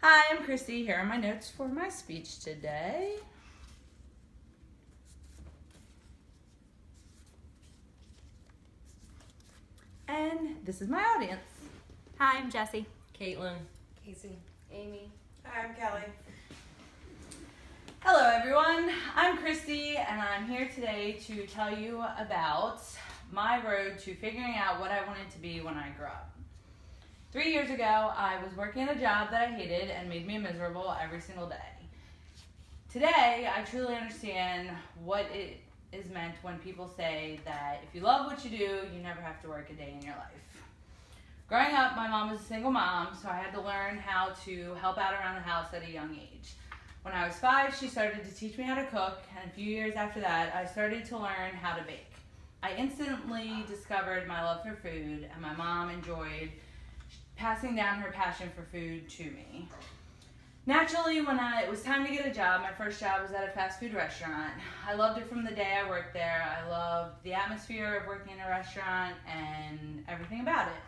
Hi, I'm Christy. Here are my notes for my speech today. And this is my audience. Hi, I'm Jessie. Caitlin. Casey. Amy. Hi, I'm Kelly. Hello, everyone. I'm Christy, and I'm here today to tell you about my road to figuring out what I wanted to be when I grew up. 3 years ago, I was working at a job that I hated and made me miserable every single day. Today, I truly understand what it is meant when people say that if you love what you do, you never have to work a day in your life. Growing up, my mom was a single mom, so I had to learn how to help out around the house at a young age. When I was 5, she started to teach me how to cook, and a few years after that, I started to learn how to bake. I instantly discovered my love for food, and my mom enjoyed passing down her passion for food to me. Naturally, when it was time to get a job, my first job was at a fast food restaurant. I loved it from the day I worked there. I loved the atmosphere of working in a restaurant and everything about it.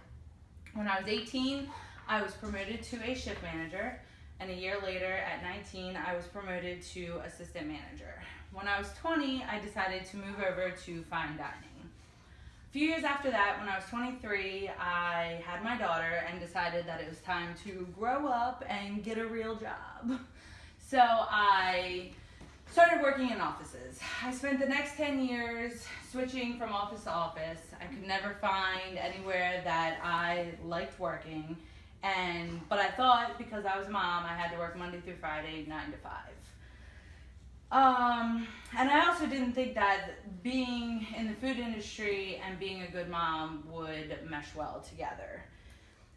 When I was 18, I was promoted to a shift manager, and a year later, at 19, I was promoted to assistant manager. When I was 20, I decided to move over to fine dining. A few years after that, when I was 23, I had my daughter and decided that it was time to grow up and get a real job. So I started working in offices. I spent the next 10 years switching from office to office. I could never find anywhere that I liked working, but I thought because I was a mom, I had to work Monday through Friday, 9 to 5. And I also didn't think that being in the food industry and being a good mom would mesh well together.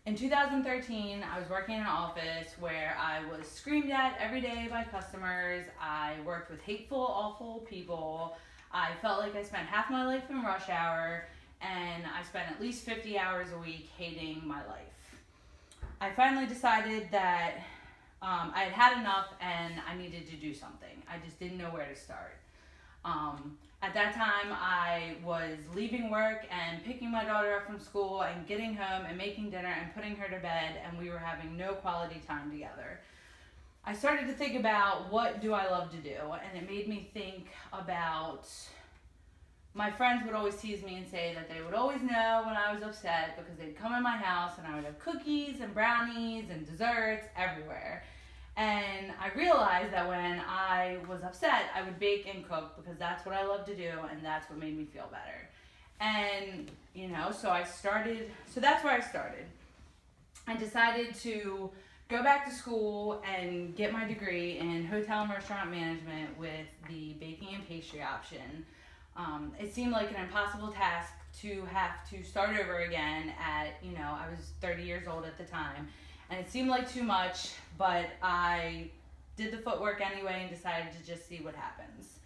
In 2013, I was working in an office where I was screamed at every day by customers. I worked with hateful, awful people. I felt like I spent half my life in rush hour, and I spent at least 50 hours a week hating my life. I finally decided that I had enough and I needed to do something. I just didn't know where to start. At that time, I was leaving work and picking my daughter up from school and getting home and making dinner and putting her to bed, and we were having no quality time together. I started to think about what do I love to do, and it made me think about my friends would always tease me and say that they would always know when I was upset because they'd come in my house and I would have cookies and brownies and desserts everywhere. And I realized that when I was upset, I would bake and cook because that's what I love to do and that's what made me feel better. And, so that's where I started. I decided to go back to school and get my degree in hotel and restaurant management with the baking and pastry option. It seemed like an impossible task to have to start over again I was 30 years old at the time. And it seemed like too much, but I did the footwork anyway and decided to just see what happens.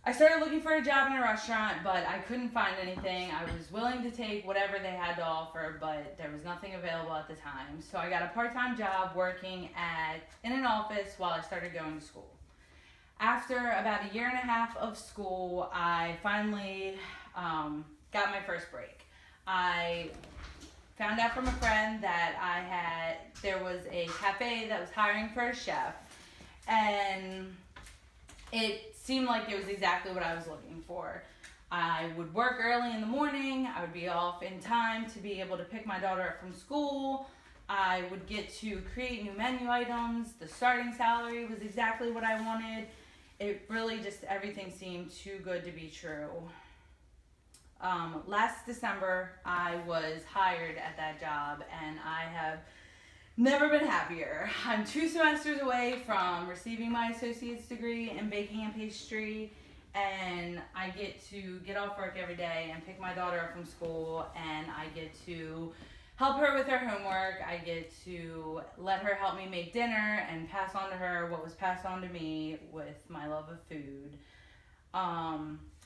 I started looking for a job in a restaurant, but I couldn't find anything. I was willing to take whatever they had to offer, but there was nothing available at the time. So I got a part-time job working in an office while I started going to school. After about a year and a half of school, I finally got my first break. I found out from a friend that there was a cafe that was hiring for a chef, and it seemed like it was exactly what I was looking for. I would work early in the morning, I would be off in time to be able to pick my daughter up from school, I would get to create new menu items, the starting salary was exactly what I wanted. It really just, everything seemed too good to be true. Last December, I was hired at that job, and I have never been happier. I'm 2 semesters away from receiving my associate's degree in baking and pastry, and I get to get off work every day and pick my daughter up from school, and I get to help her with her homework. I get to let her help me make dinner and pass on to her what was passed on to me with my love of food.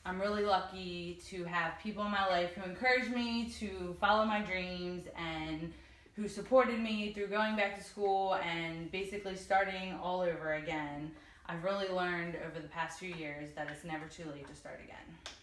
I'm really lucky to have people in my life who encouraged me to follow my dreams and who supported me through going back to school and basically starting all over again. I've really learned over the past few years that it's never too late to start again.